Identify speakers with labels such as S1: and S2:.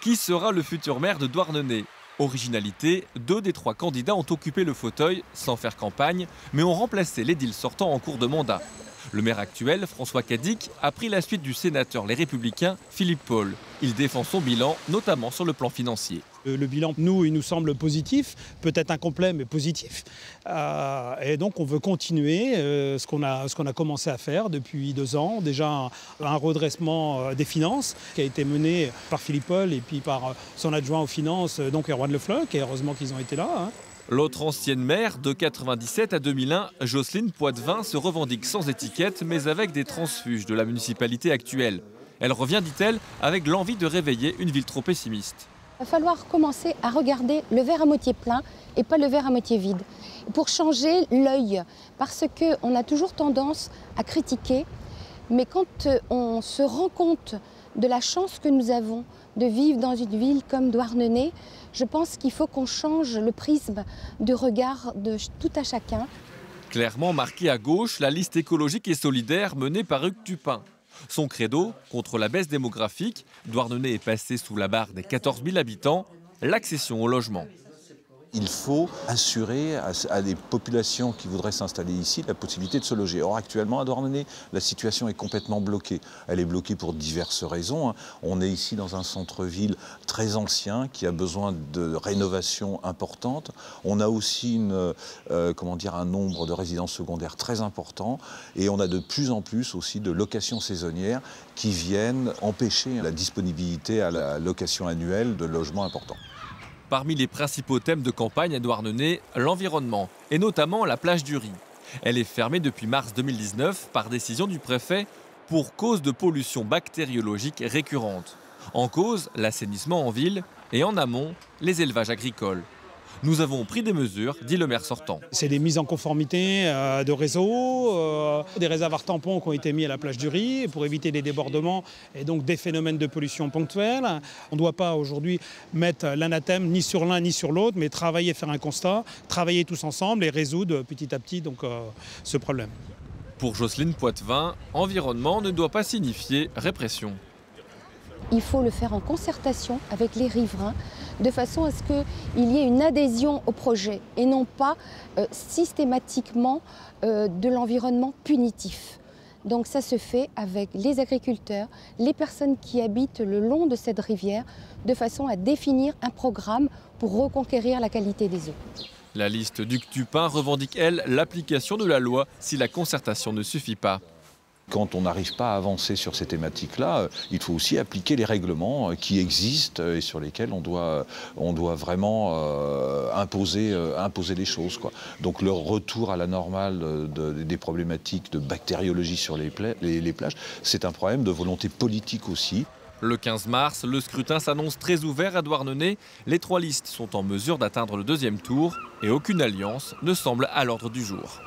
S1: Qui sera le futur maire de Douarnenez? Originalité, 2 des 3 candidats ont occupé le fauteuil sans faire campagne, mais ont remplacé l'édile sortant en cours de mandat. Le maire actuel, François Cadic, a pris la suite du sénateur Les Républicains, Philippe Paul. Il défend son bilan, notamment sur le plan financier.
S2: Le bilan, il nous semble positif, peut-être incomplet, mais positif. Et donc, on veut continuer ce qu'on a commencé à faire depuis 2 ans. Déjà, un redressement des finances qui a été mené par Philippe Paul et puis par son adjoint aux finances, donc Erwan Le Floch, et heureusement qu'ils ont été là.
S1: L'autre ancienne maire, de 1997 à 2001, Jocelyne Poitvin, se revendique sans étiquette, mais avec des transfuges de la municipalité actuelle. Elle revient, dit-elle, avec l'envie de réveiller une ville trop pessimiste.
S3: Il va falloir commencer à regarder le verre à moitié plein et pas le verre à moitié vide. Pour changer l'œil, parce qu'on a toujours tendance à critiquer, mais quand on se rend compte de la chance que nous avons de vivre dans une ville comme Douarnenez, je pense qu'il faut qu'on change le prisme de regard de tout à chacun.
S1: Clairement marquée à gauche, la liste écologique et solidaire menée par Hugues Tupin. Son credo, contre la baisse démographique, Douarnenez est passé sous la barre des 14 000 habitants, l'accession au logement.
S4: Il faut assurer à des populations qui voudraient s'installer ici la possibilité de se loger. Or, actuellement, à Douarnenez, la situation est complètement bloquée. Elle est bloquée pour diverses raisons. On est ici dans un centre-ville très ancien qui a besoin de rénovation importante. On a aussi un nombre de résidences secondaires très important. Et on a de plus en plus aussi de locations saisonnières qui viennent empêcher la disponibilité à la location annuelle de logements importants.
S1: Parmi les principaux thèmes de campagne à Douarnenez, l'environnement, et notamment la plage du Ry. Elle est fermée depuis mars 2019 par décision du préfet pour cause de pollution bactériologique récurrente. En cause, l'assainissement en ville et en amont, les élevages agricoles. Nous avons pris des mesures, dit le maire sortant.
S2: C'est des mises en conformité de réseaux, des réservoirs tampons qui ont été mis à la plage du Ry pour éviter des débordements et donc des phénomènes de pollution ponctuels. On ne doit pas aujourd'hui mettre l'anathème ni sur l'un ni sur l'autre, mais travailler, faire un constat, travailler tous ensemble et résoudre petit à petit ce problème.
S1: Pour Jocelyne Poitvin, environnement ne doit pas signifier répression.
S3: Il faut le faire en concertation avec les riverains, de façon à ce qu'il y ait une adhésion au projet et non pas systématiquement de l'environnement punitif. Donc ça se fait avec les agriculteurs, les personnes qui habitent le long de cette rivière, de façon à définir un programme pour reconquérir la qualité des eaux.
S1: La liste d'Hugues Tupin revendique, elle, l'application de la loi si la concertation ne suffit pas.
S4: Quand on n'arrive pas à avancer sur ces thématiques-là, il faut aussi appliquer les règlements qui existent et sur lesquels on doit vraiment imposer les choses, quoi. Donc le retour à la normale des problématiques de bactériologie sur les plages, c'est un problème de volonté politique aussi.
S1: Le 15 mars, le scrutin s'annonce très ouvert à Douarnenez. Les 3 listes sont en mesure d'atteindre le 2e tour et aucune alliance ne semble à l'ordre du jour.